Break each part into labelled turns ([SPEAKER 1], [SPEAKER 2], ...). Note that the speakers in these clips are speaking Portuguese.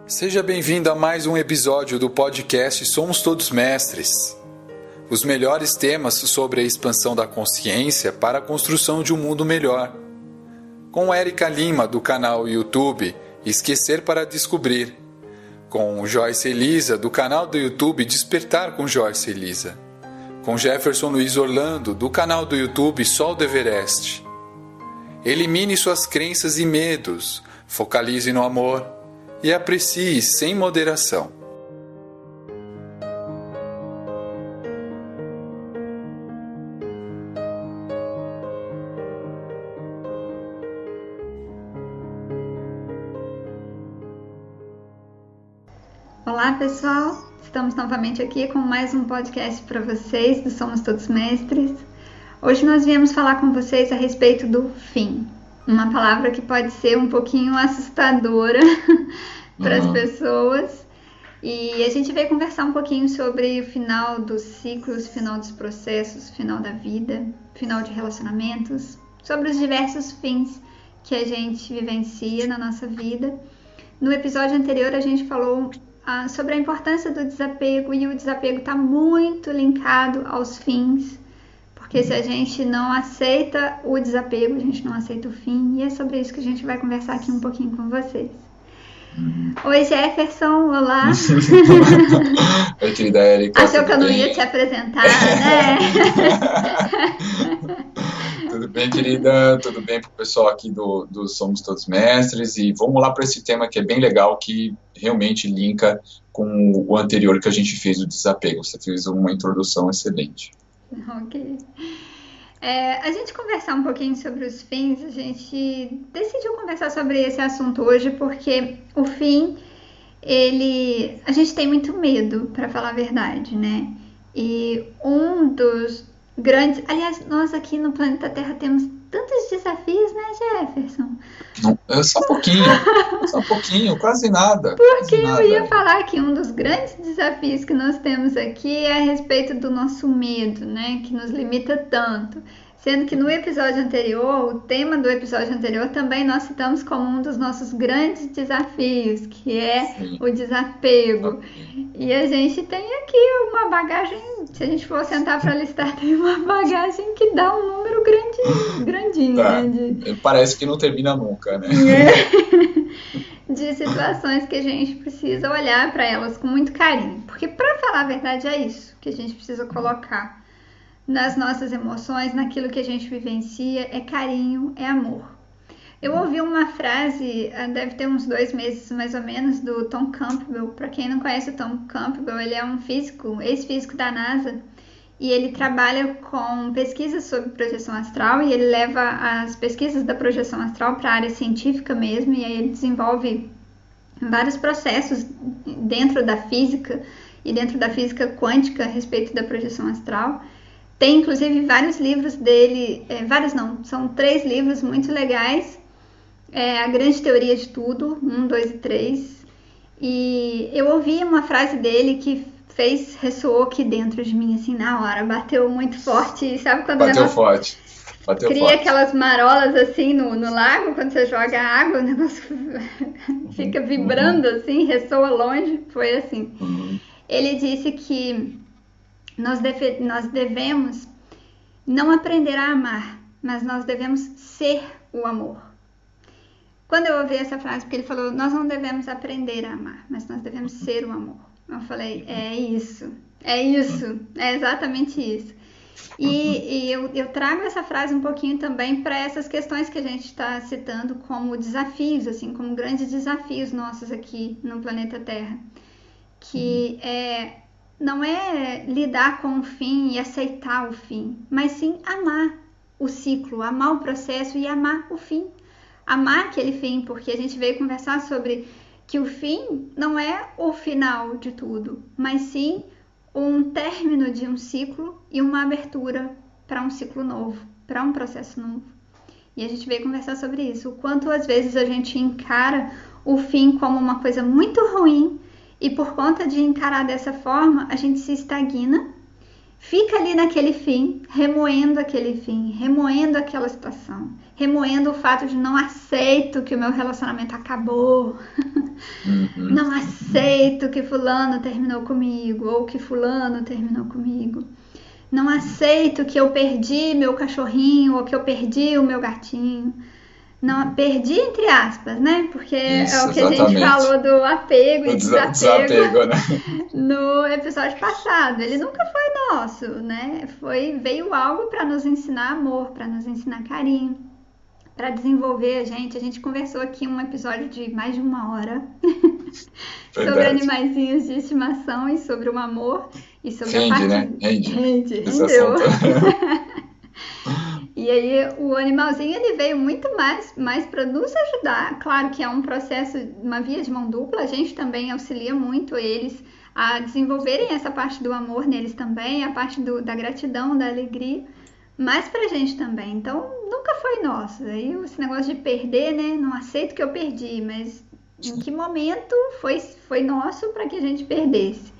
[SPEAKER 1] Seja bem-vindo a mais um episódio do podcast Somos Todos Mestres. Os melhores temas sobre a expansão da consciência para a construção de um mundo melhor. Com Érica Lima, do canal YouTube Esquecer para Descobrir. Com Joyce Elisa, do canal do YouTube Despertar com Joyce Elisa. Com Jefferson Luiz Orlando, do canal do YouTube Sol do Everest. Elimine suas crenças e medos, focalize no amor e aprecie sem moderação.
[SPEAKER 2] Olá pessoal, estamos novamente aqui com mais um podcast para vocês do Somos Todos Mestres. Hoje nós viemos falar com vocês a respeito do fim, uma palavra que pode ser um pouquinho assustadora para as pessoas, e a gente veio conversar um pouquinho sobre o final dos ciclos, final dos processos, final da vida, final de relacionamentos, sobre os diversos fins que a gente vivencia na nossa vida. No episódio anterior a gente falou sobre a importância do desapego, e o desapego está muito linkado aos fins, porque se a gente não aceita o desapego, a gente não aceita o fim, e é sobre isso que a gente vai conversar aqui um pouquinho com vocês. Oi Jefferson, olá!
[SPEAKER 3] Oi querida Érica.
[SPEAKER 2] Achou que eu não ia te apresentar, né?
[SPEAKER 3] Tudo bem, querida? Tudo bem pro pessoal aqui do Somos Todos Mestres, e vamos lá para esse tema que é bem legal, que realmente linka com o anterior que a gente fez, o desapego. Você fez uma introdução excelente.
[SPEAKER 2] Ok. A gente conversar um pouquinho sobre os fins, a gente decidiu conversar sobre esse assunto hoje porque o fim, a gente tem muito medo, para falar a verdade, né? E um dos grandes... Aliás, nós aqui no planeta Terra temos tantos desafios, né, Jefferson?
[SPEAKER 3] Não, só um pouquinho, quase nada.
[SPEAKER 2] Porque eu ia falar que um dos grandes desafios que nós temos aqui é a respeito do nosso medo, né, que nos limita tanto. Sendo que no episódio anterior, o tema do episódio anterior também nós citamos como um dos nossos grandes desafios, que é o desapego. E a gente tem aqui uma bagagem, se a gente for sentar para listar, tem uma bagagem que dá um número grandinho, né?
[SPEAKER 3] Parece que não termina nunca, né?
[SPEAKER 2] De situações que a gente precisa olhar para elas com muito carinho. Porque, para falar a verdade, é isso que a gente precisa colocar nas nossas emoções, naquilo que a gente vivencia, é carinho, é amor. Eu ouvi uma frase, deve ter uns 2 meses mais ou menos, do Tom Campbell. Para quem não conhece o Tom Campbell, ele é um físico, ex-físico da NASA, e ele trabalha com pesquisas sobre projeção astral, e ele leva as pesquisas da projeção astral para a área científica mesmo, e aí ele desenvolve vários processos dentro da física e dentro da física quântica a respeito da projeção astral. Tem, inclusive, vários livros dele, são 3 livros muito legais, A Grande Teoria de Tudo, 1, 2 e 3, e eu ouvi uma frase dele que ressoou aqui dentro de mim, assim, na hora, bateu muito forte, sabe quando
[SPEAKER 3] bateu forte.
[SPEAKER 2] Cria aquelas marolas, assim, no lago, quando você joga água, o negócio fica vibrando, assim, ressoa longe, foi assim. Ele disse que nós devemos não aprender a amar, mas nós devemos ser o amor. Quando eu ouvi essa frase, porque ele falou, nós não devemos aprender a amar, mas nós devemos ser o amor. Eu falei, é isso, é exatamente isso. E eu trago essa frase um pouquinho também para essas questões que a gente está citando como desafios, assim, como grandes desafios nossos aqui no planeta Terra, que não é lidar com o fim e aceitar o fim, mas sim amar o ciclo, amar o processo e amar o fim. Amar aquele fim, porque a gente veio conversar sobre que o fim não é o final de tudo, mas sim um término de um ciclo e uma abertura para um ciclo novo, para um processo novo. E a gente veio conversar sobre isso, o quanto às vezes a gente encara o fim como uma coisa muito ruim, e por conta de encarar dessa forma, a gente se estagna, fica ali naquele fim, remoendo aquele fim, remoendo aquela situação, remoendo o fato de não aceito que o meu relacionamento acabou,
[SPEAKER 3] Uhum.
[SPEAKER 2] Não aceito que fulano terminou comigo, ou que fulano terminou comigo. Não aceito que eu perdi meu cachorrinho, ou que eu perdi o meu gatinho. Não, perdi entre aspas, né? Porque é
[SPEAKER 3] Isso,
[SPEAKER 2] o que a gente
[SPEAKER 3] exatamente.
[SPEAKER 2] falou do apego
[SPEAKER 3] O
[SPEAKER 2] e desapego
[SPEAKER 3] desapego, né?
[SPEAKER 2] no episódio passado. Ele nunca foi nosso, né? Veio algo para nos ensinar amor, para nos ensinar carinho, para desenvolver a gente. A gente conversou aqui um episódio de mais de 1 hora sobre
[SPEAKER 3] Verdade.
[SPEAKER 2] animaizinhos de estimação e sobre o amor e sobre a
[SPEAKER 3] Rende,
[SPEAKER 2] parte
[SPEAKER 3] né? Rende esse
[SPEAKER 2] rendeu.
[SPEAKER 3] assunto.
[SPEAKER 2] E aí o animalzinho ele veio muito mais para nos ajudar. Claro que é um processo, uma via de mão dupla. A gente também auxilia muito eles a desenvolverem essa parte do amor neles também, a parte da gratidão, da alegria, mas pra gente também. Então nunca foi nosso. Aí esse negócio de perder, né? Não aceito que eu perdi, mas em que momento foi nosso para que a gente perdesse?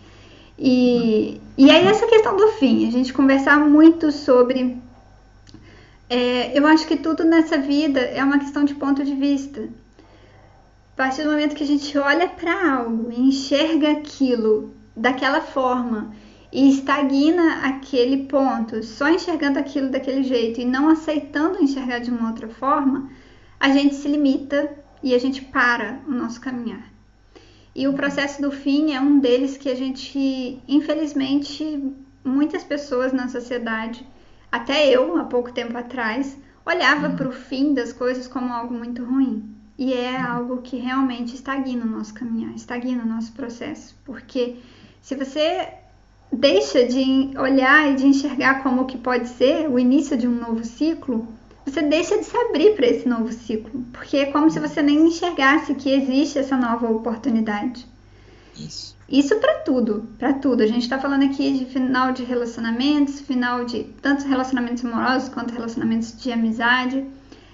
[SPEAKER 2] E aí essa questão do fim, a gente conversar muito sobre eu acho que tudo nessa vida é uma questão de ponto de vista. A partir do momento que a gente olha para algo e enxerga aquilo daquela forma e estagna aquele ponto, só enxergando aquilo daquele jeito e não aceitando enxergar de uma outra forma, a gente se limita e a gente para o nosso caminhar. E o processo do fim é um deles que a gente, infelizmente, muitas pessoas na sociedade, até eu, há pouco tempo atrás, olhava para o fim das coisas como algo muito ruim. E é algo que realmente estagna o nosso caminhar, estagna o nosso processo. Porque se você deixa de olhar e de enxergar como que pode ser o início de um novo ciclo, você deixa de se abrir para esse novo ciclo. Porque é como se você nem enxergasse que existe essa nova oportunidade. Isso para tudo, para tudo. A gente está falando aqui de final de relacionamentos, final de tanto relacionamentos amorosos quanto relacionamentos de amizade.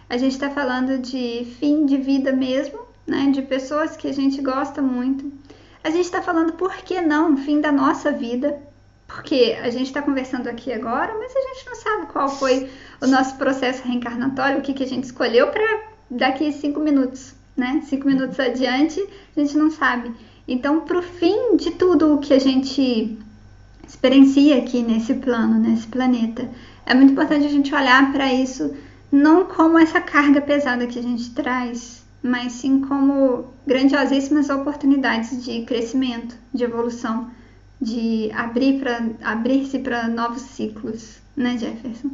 [SPEAKER 2] A gente está falando de fim de vida mesmo, né? De pessoas que a gente gosta muito. A gente está falando, por que não, fim da nossa vida? Porque a gente está conversando aqui agora, mas a gente não sabe qual foi o nosso processo reencarnatório, o que a gente escolheu para daqui 5 minutos, né? 5 minutos adiante, a gente não sabe. Então, para o fim de tudo o que a gente experiencia aqui nesse plano, nesse planeta, é muito importante a gente olhar para isso não como essa carga pesada que a gente traz, mas sim como grandiosíssimas oportunidades de crescimento, de evolução, de abrir-se para novos ciclos, né, Jefferson?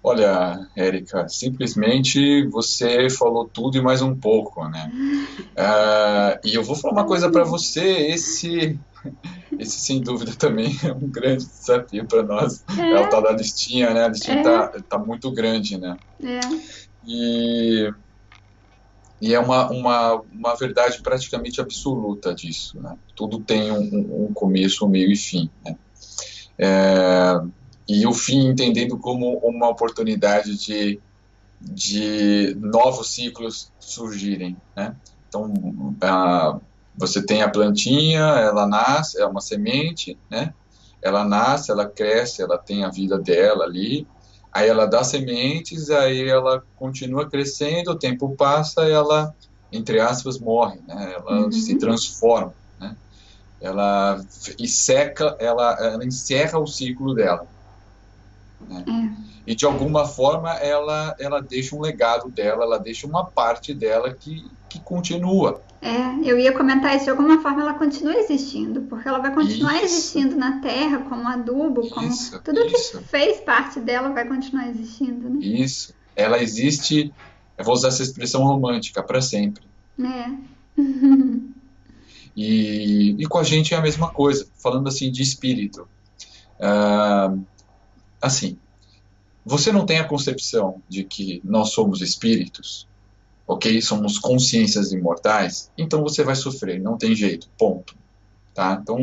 [SPEAKER 3] Olha, Érica, simplesmente você falou tudo e mais um pouco, né? E eu vou falar uma coisa para você, esse sem dúvida também é um grande desafio para nós. É o tal da listinha, né? A listinha tá muito grande, né? E é uma verdade praticamente absoluta disso, né? Tudo tem um começo, um meio e fim, né? E o fim entendendo como uma oportunidade de novos ciclos surgirem, né? Então, você tem a plantinha, ela nasce, é uma semente, né? Ela nasce, ela cresce, ela tem a vida dela ali, aí ela dá sementes, aí ela continua crescendo, o tempo passa, ela, entre aspas, morre, né? Ela se transforma, né? Ela encerra o ciclo dela, né? E de alguma forma ela deixa um legado dela, ela deixa uma parte dela que continua.
[SPEAKER 2] Eu ia comentar isso, de alguma forma ela continua existindo, porque ela vai continuar existindo na Terra como adubo, como tudo que fez parte dela vai continuar existindo, né?
[SPEAKER 3] Isso, ela existe, eu vou usar essa expressão romântica, para sempre. E com a gente é a mesma coisa, falando assim de espírito. Assim, você não tem a concepção de que nós somos espíritos, ok? Somos consciências imortais, então você vai sofrer, não tem jeito, ponto. Tá? Então,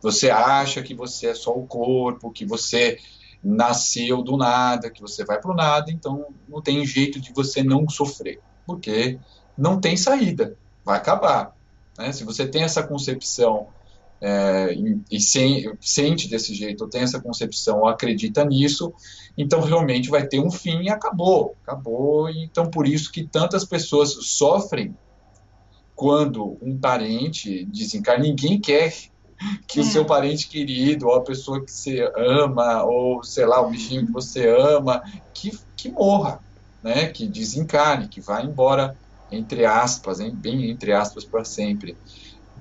[SPEAKER 3] você acha que você é só o corpo, que você nasceu do nada, que você vai para o nada, então não tem jeito de você não sofrer, porque não tem saída, vai acabar. Né? Se você tem essa concepção sente desse jeito, ou tem essa concepção, ou acredita nisso, então realmente vai ter um fim e acabou. Então por isso que tantas pessoas sofrem quando um parente desencarna, ninguém quer que o seu parente querido, ou a pessoa que você ama, ou, sei lá, o bichinho que você ama, que morra, né? Que desencarne, que vá embora, entre aspas, hein? Bem entre aspas, para sempre.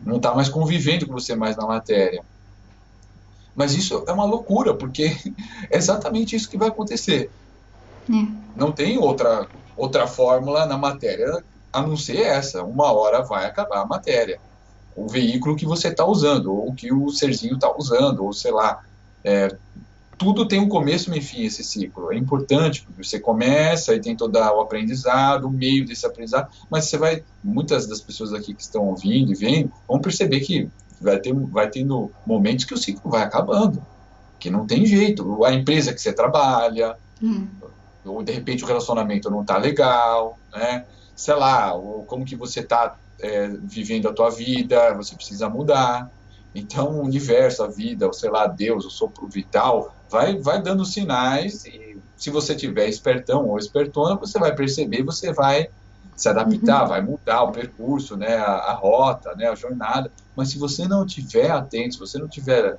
[SPEAKER 3] Não está mais convivendo com você mais na matéria. Mas isso é uma loucura, porque é exatamente isso que vai acontecer. Não tem outra fórmula na matéria a não ser essa. Uma hora vai acabar a matéria. O veículo que você está usando, ou que o serzinho está usando, ou sei lá. Tudo tem um começo, meio e fim, esse ciclo. É importante, porque você começa e tem todo o aprendizado, o meio desse aprendizado, mas muitas das pessoas aqui que estão ouvindo e vendo, vão perceber que vai tendo momentos que o ciclo vai acabando, que não tem jeito. A empresa que você trabalha, ou de repente o relacionamento não está legal, né? Sei lá, ou como que você está vivendo a tua vida, você precisa mudar. Então o universo, a vida, ou sei lá, Deus, o sopro vital, vai dando sinais, e se você tiver espertão ou espertona, você vai perceber, você vai se adaptar, vai mudar o percurso, né, a rota, né, a jornada. Mas se você não estiver atento, se você não estiver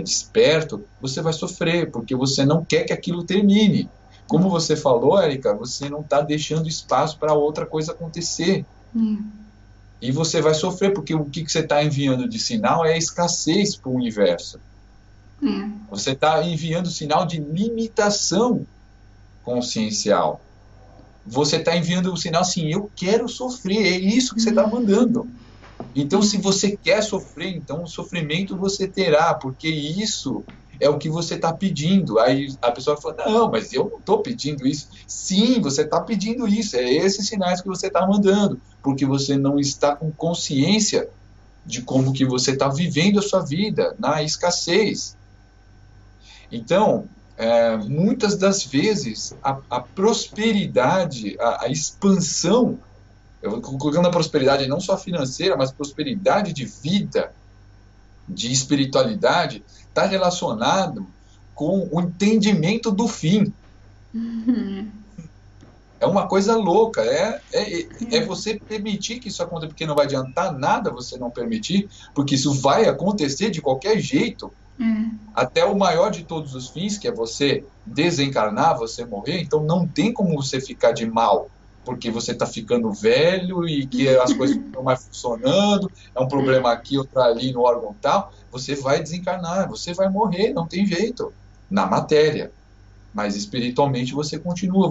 [SPEAKER 3] desperto, você vai sofrer, porque você não quer que aquilo termine. Como você falou, Érica, você não está deixando espaço para outra coisa acontecer. E você vai sofrer, porque o que você está enviando de sinal é escassez para o universo. Você está enviando sinal de limitação consciencial. Você está enviando o sinal assim, eu quero sofrer, é isso que você está mandando. Então, se você quer sofrer, então o sofrimento você terá, porque isso é o que você está pedindo. Aí a pessoa fala, não, mas eu não estou pedindo isso. Sim, você está pedindo isso, é esses sinais que você está mandando, porque você não está com consciência de como que você está vivendo a sua vida, na escassez. Então, muitas das vezes, a prosperidade, a expansão, eu vou colocando a prosperidade não só financeira, mas prosperidade de vida, de espiritualidade, está relacionado com o entendimento do fim. É uma coisa louca, é você permitir que isso aconteça, porque não vai adiantar nada você não permitir, porque isso vai acontecer de qualquer jeito. Até o maior de todos os fins, que é você desencarnar, você morrer, então não tem como você ficar de mal, porque você está ficando velho e que as coisas não estão mais funcionando, é um problema aqui, outro ali no órgão tal, você vai desencarnar, você vai morrer, não tem jeito, na matéria. Mas espiritualmente você continua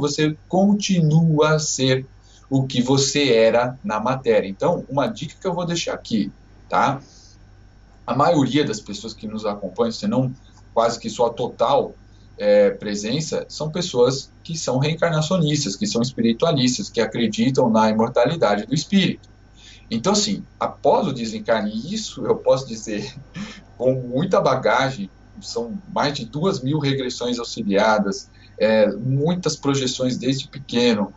[SPEAKER 3] a ser o que você era na matéria. Então, uma dica que eu vou deixar aqui, tá? A maioria das pessoas que nos acompanham, se não quase que sua total presença, são pessoas que são reencarnacionistas, que são espiritualistas, que acreditam na imortalidade do espírito. Então, assim, após o desencarne, isso eu posso dizer com muita bagagem, são mais de 2.000 regressões auxiliadas, muitas projeções desde pequeno.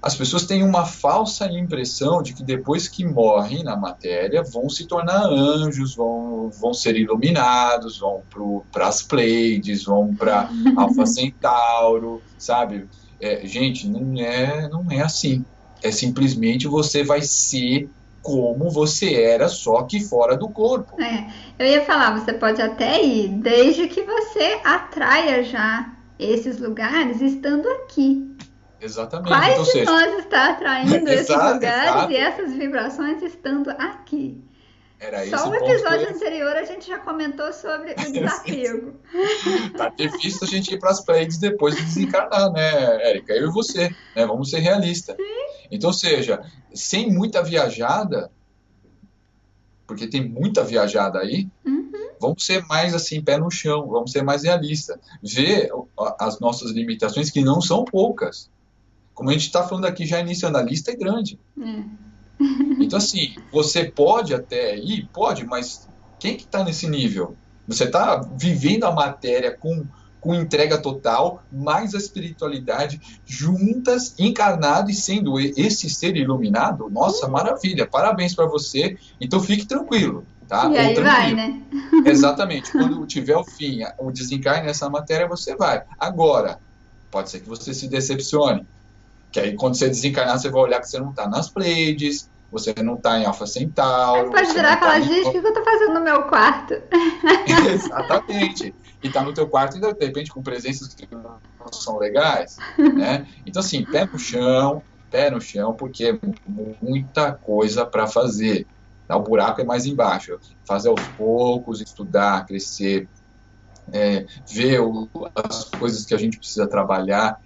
[SPEAKER 3] As pessoas têm uma falsa impressão de que depois que morrem na matéria vão se tornar anjos, vão ser iluminados, vão para as Pleiades, vão para Alfa Centauro, sabe? Gente, não é assim. É simplesmente você vai ser como você era, só que fora do corpo.
[SPEAKER 2] Eu ia falar, você pode até ir, desde que você atraia já esses lugares estando aqui.
[SPEAKER 3] Exatamente.
[SPEAKER 2] Quais de nós está atraindo esses lugares
[SPEAKER 3] exato.
[SPEAKER 2] e essas vibrações estando aqui?
[SPEAKER 3] Era
[SPEAKER 2] só o episódio anterior a gente já comentou sobre o desapego.
[SPEAKER 3] Tá difícil a gente ir para as Pleiades depois de desencarnar, né, Érica? Eu e você, né? Vamos ser realistas. Então, ou seja, sem muita viajada, porque tem muita viajada aí, vamos ser mais assim, pé no chão, vamos ser mais realistas. Ver as nossas limitações, que não são poucas. Como a gente está falando aqui, já iniciando, a lista é grande. Então, assim, você pode até ir, pode, mas quem que está nesse nível? Você está vivendo a matéria com entrega total, mais a espiritualidade, juntas, encarnado e sendo esse ser iluminado? Nossa, maravilha, parabéns para você. Então, fique tranquilo, tá?
[SPEAKER 2] E aí vai, né?
[SPEAKER 3] Exatamente. Quando tiver o fim, o desencarne nessa matéria, você vai. Agora, pode ser que você se decepcione, Que aí, quando você desencarnar, você vai olhar que você não está nas Pleiades, você não está em Alfa Centauro.
[SPEAKER 2] Pode virar e falar, gente, o que eu tô fazendo no meu quarto?
[SPEAKER 3] Exatamente. E tá no teu quarto, ainda, de repente, com presenças que não são legais, né? Então, assim, pé no chão, porque é muita coisa para fazer. O buraco é mais embaixo. Fazer aos poucos, estudar, crescer, ver as coisas que a gente precisa trabalhar.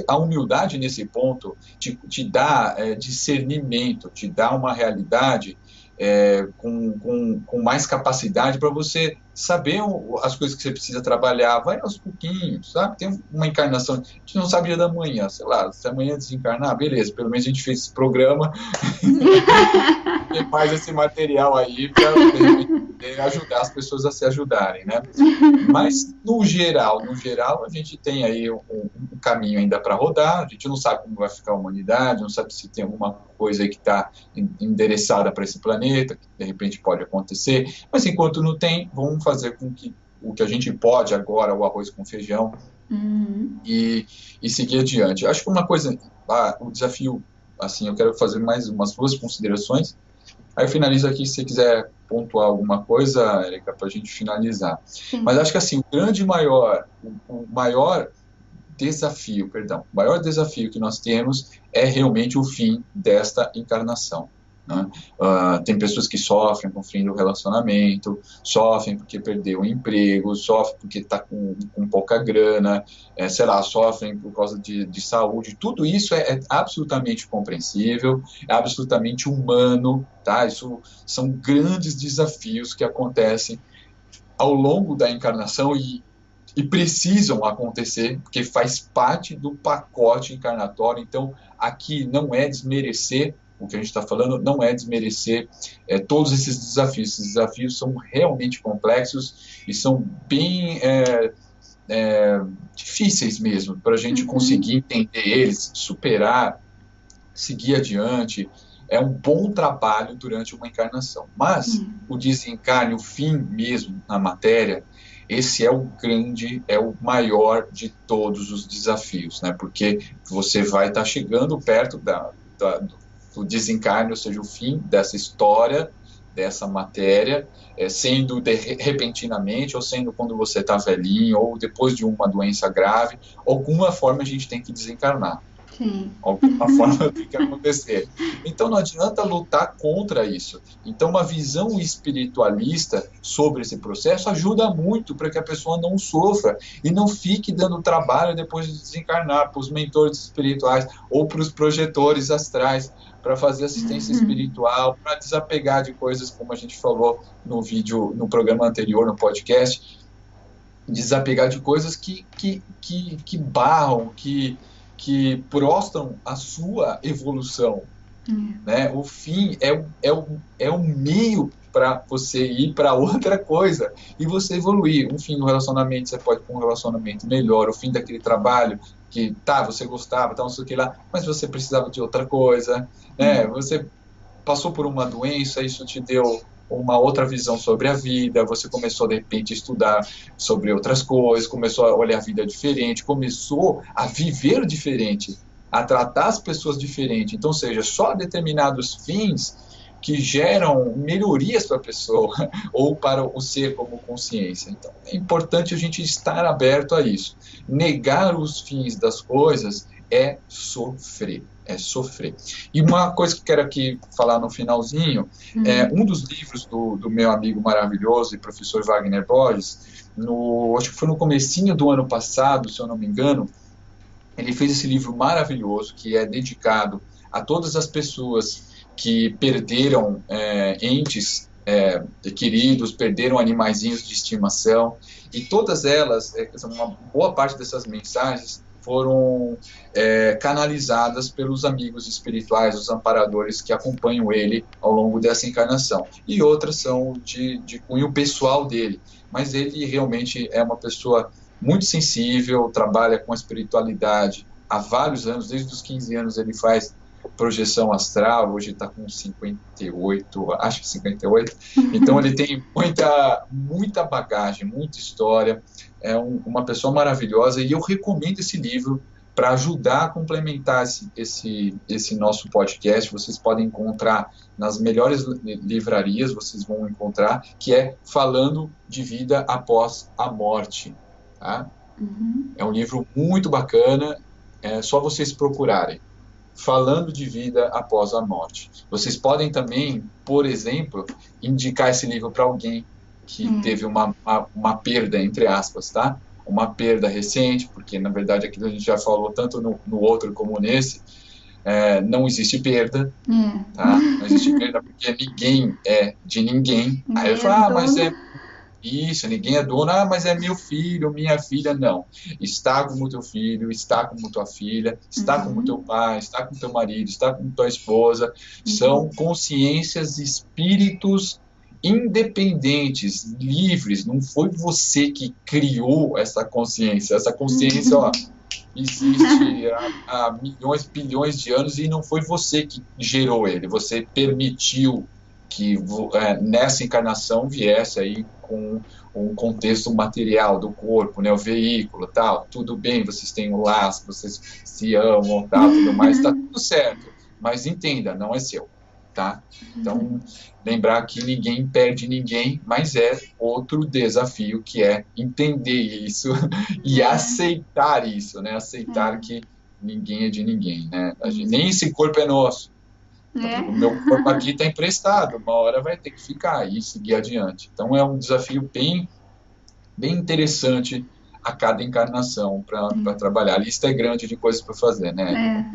[SPEAKER 3] A humildade nesse ponto te dá discernimento, te dá uma realidade com mais capacidade para você saber as coisas que você precisa trabalhar. Vai aos pouquinhos, sabe? Tem uma encarnação, a gente não sabe o dia da manhã, sei lá, se amanhã desencarnar, beleza, pelo menos a gente fez esse programa e faz esse material aí para ajudar as pessoas a se ajudarem, né? Mas, no geral, a gente tem aí um caminho ainda para rodar, a gente não sabe como vai ficar a humanidade, não sabe se tem alguma coisa aí que está endereçada para esse planeta, que de repente pode acontecer, mas enquanto não tem, vamos fazer com que o que a gente pode agora, o arroz com feijão, e seguir adiante. Acho que uma coisa, o desafio, assim, eu quero fazer mais umas 2 considerações, aí eu finalizo aqui, se você quiser pontuar alguma coisa, Érica, para a gente finalizar.
[SPEAKER 2] Sim.
[SPEAKER 3] Mas acho que assim, o maior desafio que nós temos é realmente o fim desta encarnação, né? Tem pessoas que sofrem com o fim do relacionamento, sofrem porque perdeu o emprego, sofrem porque está com pouca grana, sei lá, sofrem por causa de saúde. Tudo isso é absolutamente compreensível, é absolutamente humano, tá? Isso são grandes desafios que acontecem ao longo da encarnação e precisam acontecer, porque faz parte do pacote encarnatório. Então, aqui não é desmerecer o que a gente está falando, não é desmerecer todos esses desafios. Esses desafios são realmente complexos e são bem difíceis mesmo, para a gente conseguir entender eles, superar, seguir adiante. É um bom trabalho durante uma encarnação. Mas o desencarne, o fim mesmo na matéria, esse é o maior de todos os desafios, né? Porque você vai estar chegando perto do desencarne, ou seja, o fim dessa história, dessa matéria, sendo repentinamente, ou sendo quando você está velhinho, ou depois de uma doença grave, alguma forma a gente tem que desencarnar.
[SPEAKER 2] Sim.
[SPEAKER 3] Alguma forma tem que acontecer. Então não adianta lutar contra isso. Então uma visão espiritualista sobre esse processo ajuda muito para que a pessoa não sofra e não fique dando trabalho depois de desencarnar para os mentores espirituais ou para os projetores astrais, para fazer assistência espiritual, para desapegar de coisas, como a gente falou no programa anterior, no podcast, desapegar de coisas que barram, que prostram a sua evolução. Né? O fim é um meio para você ir para outra coisa e você evoluir. Um fim do relacionamento, você pode ir para um relacionamento melhor, o fim daquele trabalho que você gostava, não sei o que lá, mas você precisava de outra coisa, né? Você passou por uma doença, isso te deu uma outra visão sobre a vida, você começou de repente a estudar sobre outras coisas, começou a olhar a vida diferente, começou a viver diferente, a tratar as pessoas diferente. Então, seja, só determinados fins que geram melhorias para a pessoa ou para o ser como consciência. Então, é importante a gente estar aberto a isso. Negar os fins das coisas é sofrer. E uma coisa que eu quero aqui falar no finalzinho, um dos livros do meu amigo maravilhoso e professor Wagner Borges, acho que foi no comecinho do ano passado, se eu não me engano, ele fez esse livro maravilhoso que é dedicado a todas as pessoas que perderam entes queridos, perderam animaizinhos de estimação, e todas elas, uma boa parte dessas mensagens foram canalizadas pelos amigos espirituais, os amparadores que acompanham ele ao longo dessa encarnação. E outras são de cunho pessoal dele. Mas ele realmente é uma pessoa muito sensível, trabalha com a espiritualidade há vários anos, desde os 15 anos ele faz projeção astral, hoje está com 58, acho que 58, então ele tem muita bagagem, muita história, é uma pessoa maravilhosa, e eu recomendo esse livro para ajudar a complementar esse nosso podcast, vocês podem encontrar nas melhores livrarias, vocês vão encontrar, que é Falando de Vida Após a Morte. Tá? É um livro muito bacana, é só vocês procurarem. Falando de Vida Após a Morte. Vocês podem também, por exemplo, indicar esse livro para alguém que teve uma perda, entre aspas, tá? Uma perda recente, porque na verdade aquilo a gente já falou tanto no outro como nesse, não existe perda, tá? Não existe perda porque ninguém é de ninguém. Aí eu falo, mas isso, ninguém é dono, mas é meu filho, minha filha, não. Está como teu filho, está como tua filha, está como teu pai, está com teu marido, está com tua esposa. São consciências, espíritos independentes, livres. Não foi você que criou essa consciência. Essa consciência, ó, existe há milhões, bilhões de anos e não foi você que gerou ele. Você permitiu que nessa encarnação viesse aí com um contexto material do corpo, né, o veículo, tal, tudo bem, vocês têm um laço, vocês se amam, tal, tudo mais, tá tudo certo, mas entenda, não é seu, tá? Então, lembrar que ninguém perde ninguém, mas é outro desafio que é entender isso e aceitar isso, né, aceitar que ninguém é de ninguém, né, nem esse corpo é nosso. O meu corpo aqui está emprestado, uma hora vai ter que ficar e seguir adiante. Então é um desafio bem interessante a cada encarnação para trabalhar. A lista é grande de coisas para fazer, né?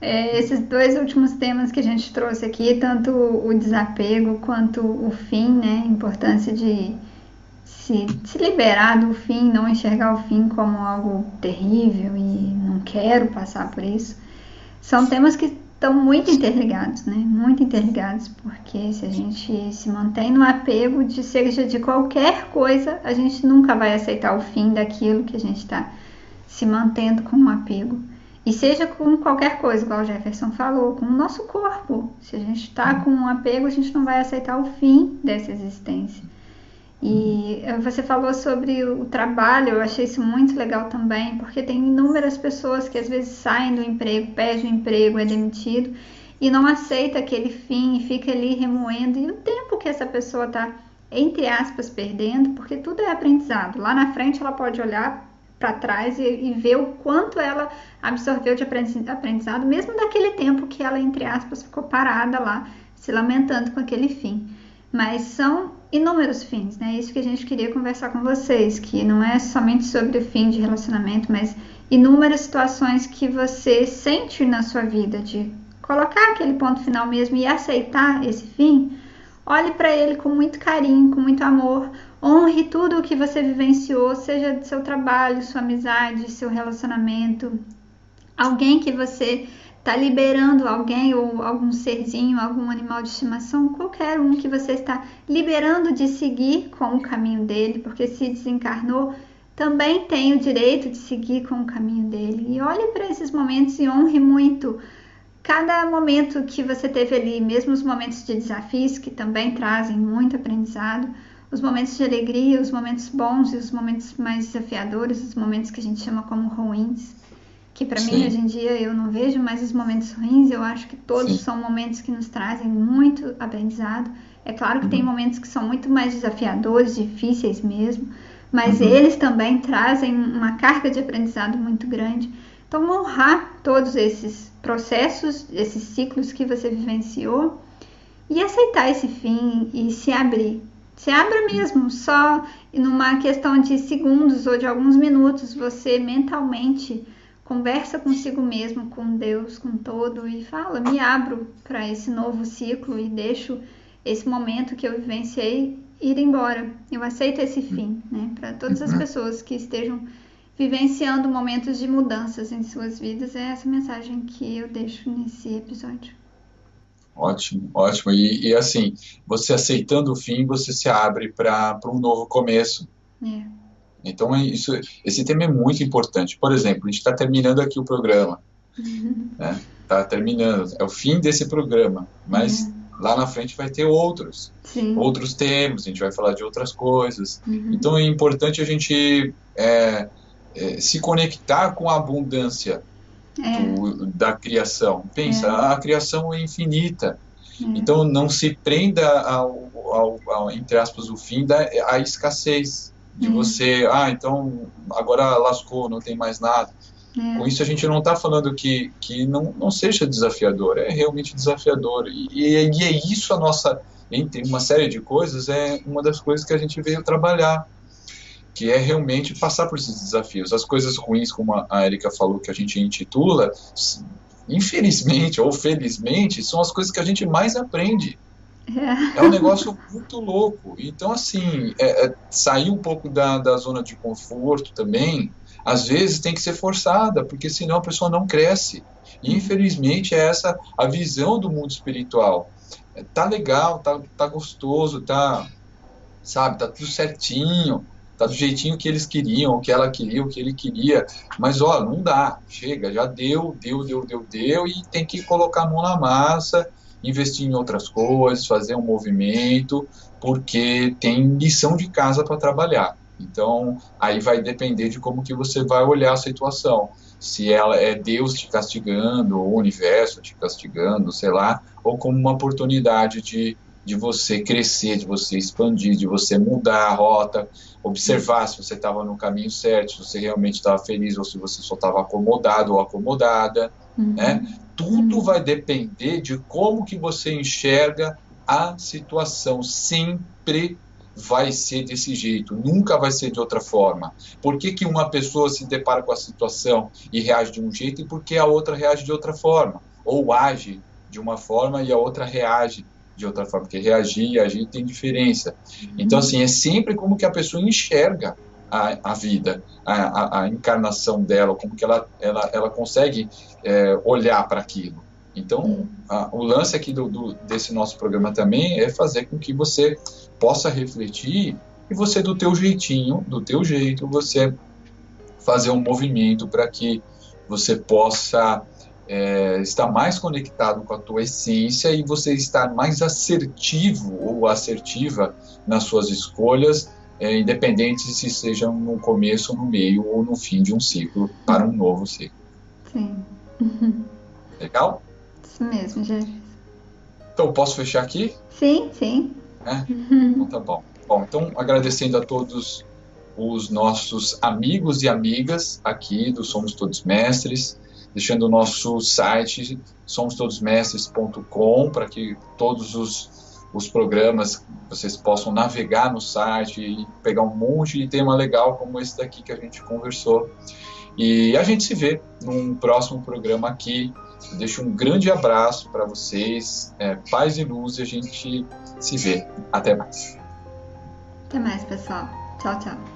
[SPEAKER 2] Esses dois últimos temas que a gente trouxe aqui, tanto o desapego quanto o fim, né? A importância de se liberar do fim, não enxergar o fim como algo terrível e não quero passar por isso. São temas que estão muito interligados, né? Muito interligados, porque se a gente se mantém no apego, seja de qualquer coisa, a gente nunca vai aceitar o fim daquilo que a gente está se mantendo com um apego. E seja com qualquer coisa, igual o Jefferson falou, com o nosso corpo. Se a gente está com um apego, a gente não vai aceitar o fim dessa existência. E você falou sobre o trabalho, eu achei isso muito legal também, porque tem inúmeras pessoas que às vezes saem do emprego, perdem o emprego, é demitido e não aceita aquele fim e fica ali remoendo. E o tempo que essa pessoa está, entre aspas, perdendo, porque tudo é aprendizado. Lá na frente ela pode olhar para trás e ver o quanto ela absorveu de aprendizado, mesmo daquele tempo que ela, entre aspas, ficou parada lá, se lamentando com aquele fim. Mas são inúmeros fins, né? Isso que a gente queria conversar com vocês, que não é somente sobre o fim de relacionamento, mas inúmeras situações que você sente na sua vida de colocar aquele ponto final mesmo e aceitar esse fim. Olhe para ele com muito carinho, com muito amor, honre tudo o que você vivenciou, seja do seu trabalho, sua amizade, seu relacionamento, alguém que você está liberando, alguém ou algum serzinho, algum animal de estimação, qualquer um que você está liberando de seguir com o caminho dele, porque se desencarnou, também tem o direito de seguir com o caminho dele. E olhe para esses momentos e honre muito cada momento que você teve ali, mesmo os momentos de desafios, que também trazem muito aprendizado, os momentos de alegria, os momentos bons e os momentos mais desafiadores, os momentos que a gente chama como ruins, que para mim hoje em dia eu não vejo mais os momentos ruins, eu acho que todos são momentos que nos trazem muito aprendizado. É claro que tem momentos que são muito mais desafiadores, difíceis mesmo, mas eles também trazem uma carga de aprendizado muito grande. Então honrar todos esses processos, esses ciclos que você vivenciou e aceitar esse fim e se abrir. Se abra mesmo, só numa questão de segundos ou de alguns minutos, você mentalmente conversa consigo mesmo, com Deus, com todo e fala, me abro para esse novo ciclo e deixo esse momento que eu vivenciei ir embora. Eu aceito esse fim, né? Para todas as pessoas que estejam vivenciando momentos de mudanças em suas vidas, é essa mensagem que eu deixo nesse episódio.
[SPEAKER 3] Ótimo, ótimo. E assim, você aceitando o fim, você se abre para um novo começo. Então, esse tema é muito importante. Por exemplo, a gente está terminando aqui o programa. Né? Está terminando, é o fim desse programa, mas lá na frente vai ter outros temas, a gente vai falar de outras coisas. Então, é importante a gente se conectar com a abundância da criação. Pensa, a criação é infinita. Então, não se prenda ao entre aspas, o fim à escassez. De você, então agora lascou, não tem mais nada. Com isso a gente não está falando que não seja desafiador, é realmente desafiador. E é isso a nossa, entre uma série de coisas, é uma das coisas que a gente veio trabalhar, que é realmente passar por esses desafios. As coisas ruins, como a Erika falou, que a gente intitula, infelizmente ou felizmente, são as coisas que a gente mais aprende. É um negócio muito louco. Então, assim, sair um pouco da zona de conforto também, às vezes tem que ser forçada, porque senão a pessoa não cresce. E, infelizmente, é essa a visão do mundo espiritual. Tá legal, tá gostoso, sabe, tá tudo certinho, tá do jeitinho que eles queriam, o que ela queria, o que ele queria, mas, não dá, chega, já deu, e tem que colocar a mão na massa, investir em outras coisas, fazer um movimento, porque tem lição de casa para trabalhar. Então, aí vai depender de como que você vai olhar a situação. Se ela é Deus te castigando, ou o universo te castigando, sei lá, ou como uma oportunidade de você crescer, de você expandir, de você mudar a rota, observar se você estava no caminho certo, se você realmente estava feliz, ou se você só estava acomodado ou acomodada, né? Tudo vai depender de como que você enxerga a situação. Sempre vai ser desse jeito, nunca vai ser de outra forma. Por que uma pessoa se depara com a situação e reage de um jeito, e por que a outra reage de outra forma? Ou age de uma forma e a outra reage de outra forma, porque reagir e agir tem diferença. Então, assim, é sempre como que a pessoa enxerga a vida, a encarnação dela, como que ela consegue olhar para aquilo. Então, o lance aqui desse nosso programa também é fazer com que você possa refletir e você, do teu jeitinho, do teu jeito, você fazer um movimento para que você possa estar mais conectado com a tua essência e você estar mais assertivo ou assertiva nas suas escolhas, independente se seja no começo, no meio ou no fim de um ciclo para um novo ciclo.
[SPEAKER 2] Sim.
[SPEAKER 3] Legal?
[SPEAKER 2] Isso mesmo, Jervis.
[SPEAKER 3] Então, posso fechar aqui?
[SPEAKER 2] Sim.
[SPEAKER 3] Então tá bom. Bom, então agradecendo a todos os nossos amigos e amigas aqui do Somos Todos Mestres, deixando o nosso site somostodosmestres.com para que todos os programas vocês possam navegar no site e pegar um monte de tema legal como esse daqui que a gente conversou. E a gente se vê num próximo programa aqui. Eu deixo um grande abraço para vocês, paz e luz, e a gente se vê. Até mais.
[SPEAKER 2] Até mais, pessoal. Tchau, tchau.